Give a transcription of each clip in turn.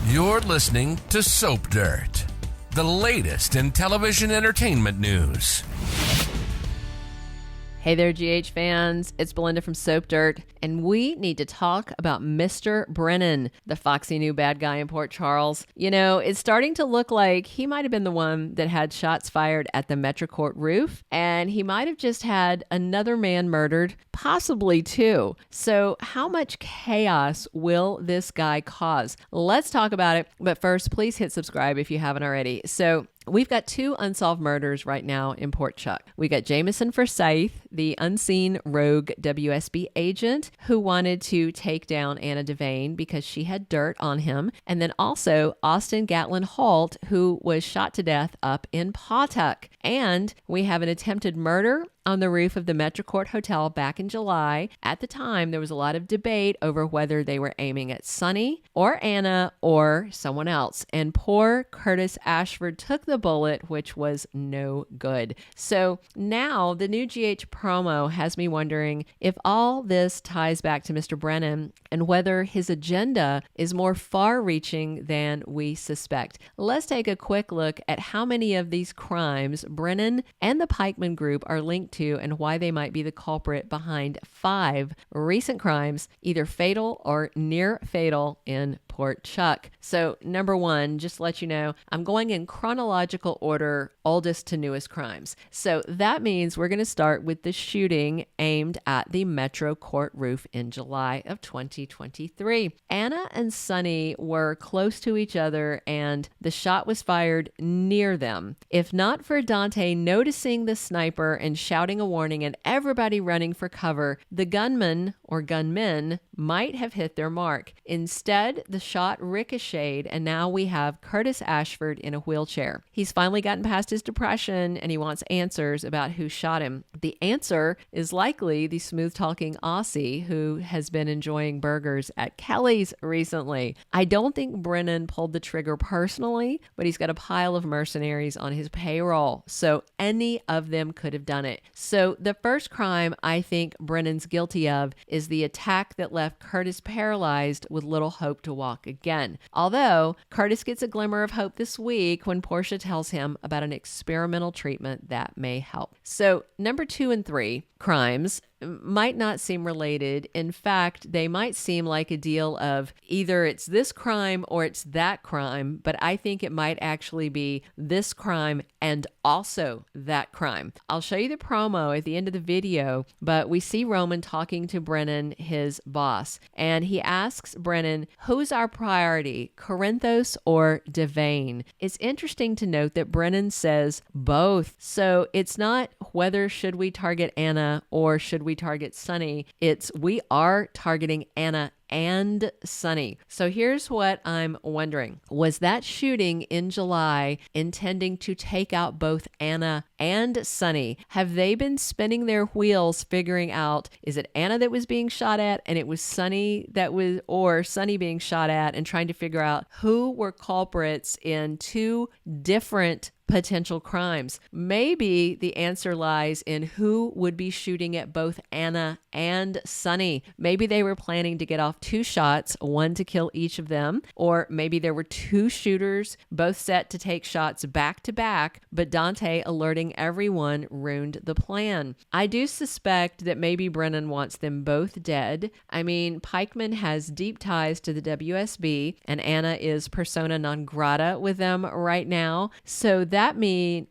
You're listening to Soap Dirt, the latest in television entertainment news. Hey there, GH fans. It's Belinda from Soap Dirt, and we need to talk about Mr. Brennan, the foxy new bad guy in Port Charles. You know, it's starting to look like he might have been the one that had shots fired at the Metro Court roof, and he might have just had another man murdered, possibly two. So how much chaos will this guy cause? Let's talk about it, but first, please hit subscribe if you haven't already. So we've got two unsolved murders right now in Port Chuck. We got Jameson Forsyth, the unseen rogue WSB agent who wanted to take down Anna Devane because she had dirt on him. And then also Austin Gatlin Holt, who was shot to death up in Pawtuck. And we have an attempted murder on the roof of the Metro Court Hotel back in July. At the time, there was a lot of debate over whether they were aiming at Sonny or Anna or someone else. And poor Curtis Ashford took the bullet, which was no good. So now the new GH promo has me wondering if all this ties back to Mr. Brennan and whether his agenda is more far-reaching than we suspect. Let's take a quick look at how many of these crimes Brennan and the Pikeman group are linked to and why they might be the culprit behind 5 recent crimes, either fatal or near fatal, in Port Chuck. So number 1, just to let you know, I'm going in chronological order, oldest to newest crimes. So that means we're going to start with the shooting aimed at the Metro Court roof in July of 2023. Anna and Sonny were close to each other and the shot was fired near them. If not for Dante noticing the sniper and shouting a warning and everybody running for cover, the gunman or gunmen might have hit their mark. Instead, the shot ricocheted, and now we have Curtis Ashford in a wheelchair. He's finally gotten past his depression, and he wants answers about who shot him. The answer is likely the smooth-talking Aussie who has been enjoying burgers at Kelly's recently. I don't think Brennan pulled the trigger personally, but he's got a pile of mercenaries on his payroll, so any of them could have done it. So the first crime I think Brennan's guilty of is the attack that left Curtis paralyzed with little hope to walk again. Although Curtis gets a glimmer of hope this week when Portia tells him about an experimental treatment that may help. So number 2 and 3 crimes might not seem related. In fact, they might seem like a deal of either it's this crime or it's that crime, but I think it might actually be this crime and also that crime. I'll show you the promo at the end of the video, but we see Roman talking to Brennan, his boss, and he asks Brennan, who's our priority, Corinthos or Devane? It's interesting to note that Brennan says both. So it's not whether should we target Anna or should we target Sonny. It's we are targeting Anna and Sonny. So here's what I'm wondering. Was that shooting in July intending to take out both Anna and Sonny? Have they been spinning their wheels figuring out, is it Anna that was being shot at and it was Sonny that was, or Sonny being shot at, and trying to figure out who were culprits in 2 different potential crimes? Maybe the answer lies in who would be shooting at both Anna and Sonny. Maybe they were planning to get off 2 shots, one to kill each of them, or maybe there were 2 shooters, both set to take shots back to back, but Dante alerting everyone ruined the plan. I do suspect that maybe Brennan wants them both dead. I mean, Pikeman has deep ties to the WSB, and Anna is persona non grata with them right now, so that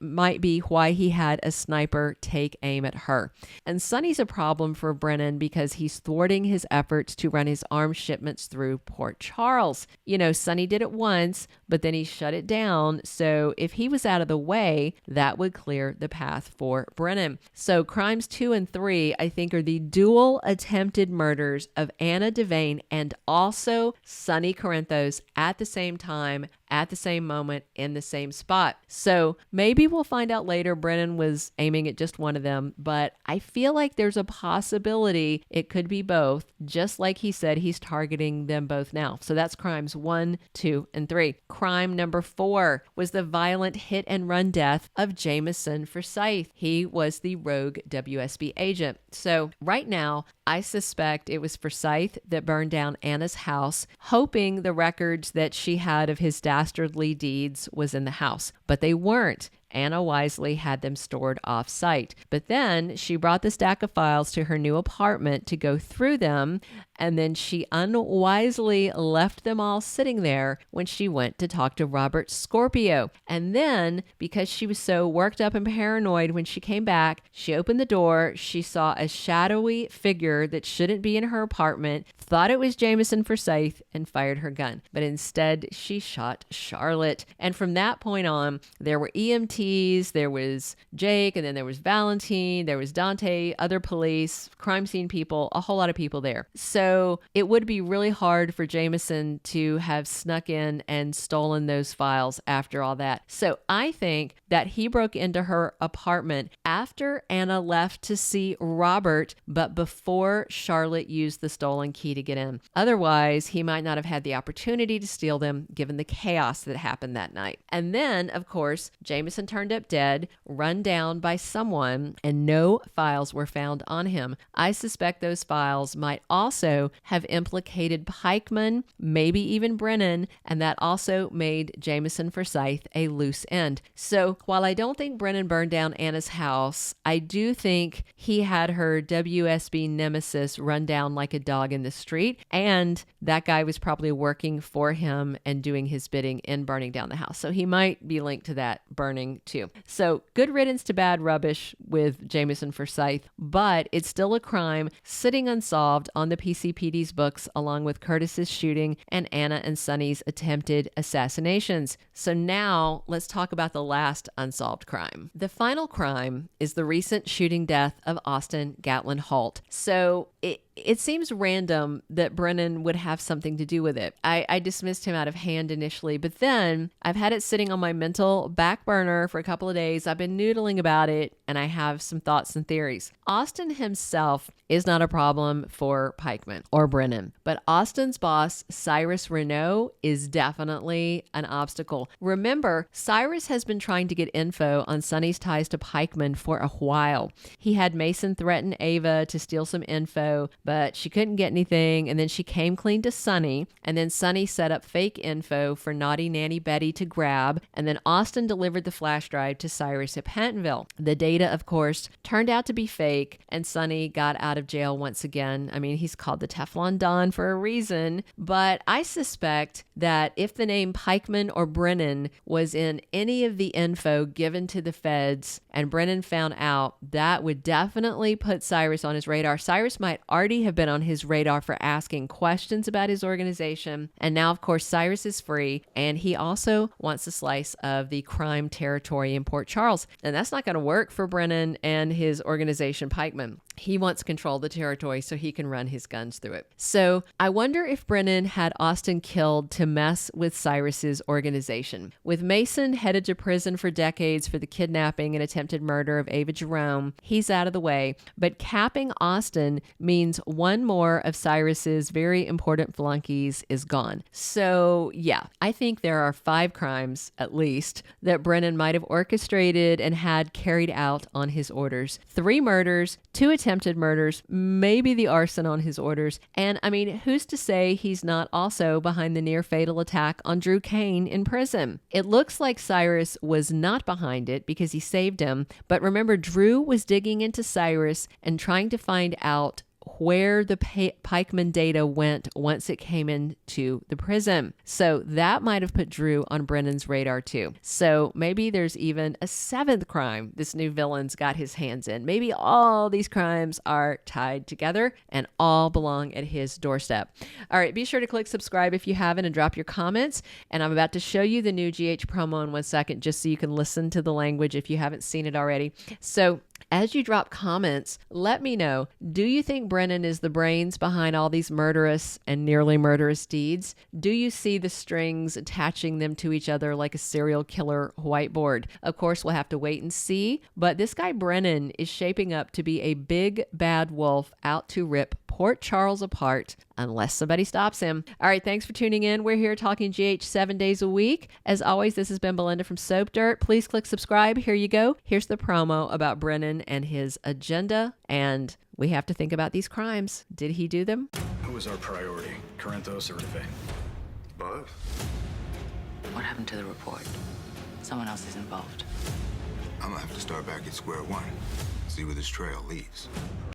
might be why he had a sniper take aim at her. And Sonny's a problem for Brennan because he's thwarting his efforts to run his arms shipments through Port Charles. You know, Sonny did it once, but then he shut it down. So if he was out of the way, that would clear the path for Brennan. So crimes 2 and 3, I think, are the dual attempted murders of Anna Devane and also Sonny Corinthos at the same time at the same moment in the same spot. So maybe we'll find out later Brennan was aiming at just one of them, but I feel like there's a possibility it could be both, just like he said he's targeting them both now. So that's crimes 1, 2, and 3. Crime number 4 was the violent hit and run death of Jameson Forsyth. He was the rogue WSB agent. So right now, I suspect it was Forsyth that burned down Anna's house, hoping the records that she had of his dastardly deeds was in the house, but they weren't. Anna wisely had them stored off-site. But then she brought the stack of files to her new apartment to go through them, and then she unwisely left them all sitting there when she went to talk to Robert Scorpio. And then, because she was so worked up and paranoid when she came back, she opened the door, she saw a shadowy figure that shouldn't be in her apartment, thought it was Jameson Forsyth, and fired her gun. But instead, she shot Charlotte. And from that point on, there were EMTs, there was Jake, and then there was Valentine, there was Dante, other police, crime scene people, a whole lot of people there. So it would be really hard for Jameson to have snuck in and stolen those files after all that. So I think that he broke into her apartment after Anna left to see Robert, but before Charlotte used the stolen key to get in. Otherwise, he might not have had the opportunity to steal them given the chaos that happened that night. And then, of course, Jameson turned up dead, run down by someone, and no files were found on him. I suspect those files might also have implicated Pikeman, maybe even Brennan, and that also made Jameson Forsyth a loose end. So while I don't think Brennan burned down Anna's house, I do think he had her WSB nemesis run down like a dog in the street, and that guy was probably working for him and doing his bidding in burning down the house. So he might be linked to that burning too. So good riddance to bad rubbish with Jameson Forsyth, but it's still a crime sitting unsolved on the PCPD's books along with Curtis's shooting and Anna and Sonny's attempted assassinations. So now let's talk about the last unsolved crime. The final crime is the recent shooting death of Austin Gatlin Holt. So it seems random that Brennan would have something to do with it. I dismissed him out of hand initially, but then I've had it sitting on my mental back burner for a couple of days. I've been noodling about it, and I have some thoughts and theories. Austin himself is not a problem for Pikeman or Brennan, but Austin's boss, Cyrus Renaud, is definitely an obstacle. Remember, Cyrus has been trying to get info on Sonny's ties to Pikeman for a while. He had Mason threaten Ava to steal some info, but she couldn't get anything, and then she came clean to Sonny, and then Sonny set up fake info for naughty nanny Betty to grab, and then Austin delivered the flash drive to Cyrus at Pentonville. The data, of course, turned out to be fake, and Sonny got out of jail once again. I mean, he's called the Teflon Don for a reason, but I suspect that if the name Pikeman or Brennan was in any of the info given to the feds and Brennan found out, that would definitely put Cyrus on his radar. Cyrus might already have been on his radar for asking questions about his organization. And now, of course, Cyrus is free, and he also wants a slice of the crime territory in Port Charles. And that's not going to work for Brennan and his organization, Pikeman. He wants control of the territory so he can run his guns through it. So I wonder if Brennan had Austin killed to mess with Cyrus's organization. With Mason headed to prison for decades for the kidnapping and attempted murder of Ava Jerome, he's out of the way. But capping Austin means one more of Cyrus's very important flunkies is gone. So yeah, I think there are 5 crimes, at least, that Brennan might have orchestrated and had carried out on his orders. 3 murders, 2 attempted murders, maybe the arson on his orders. And I mean, who's to say he's not also behind the near fatal attack on Drew Kane in prison? It looks like Cyrus was not behind it because he saved him. But remember, Drew was digging into Cyrus and trying to find out where the Pikeman data went once it came into the prison. So that might have put Drew on Brennan's radar too. So maybe there's even a 7th crime this new villain's got his hands in. Maybe all these crimes are tied together and all belong at his doorstep. All right, be sure to click subscribe if you haven't and drop your comments. And I'm about to show you the new GH promo in 1 second just so you can listen to the language if you haven't seen it already. So As you drop comments, let me know, do you think Brennan is the brains behind all these murderous and nearly murderous deeds? Do you see the strings attaching them to each other like a serial killer whiteboard? Of course, we'll have to wait and see, but this guy Brennan is shaping up to be a big bad wolf out to rip Port Charles apart unless somebody stops him. All right, thanks for tuning in. We're here talking GH 7 days a week. As always, this has been Belinda from Soap Dirt. Please click subscribe. Here you go. Here's the promo about Brennan and his agenda, and we have to think about these crimes. Did he do them? Who was our priority, Corinthos or Devane? Both. What happened to the report? Someone else is involved. I'm gonna have to start back at square one. See where this trail leads.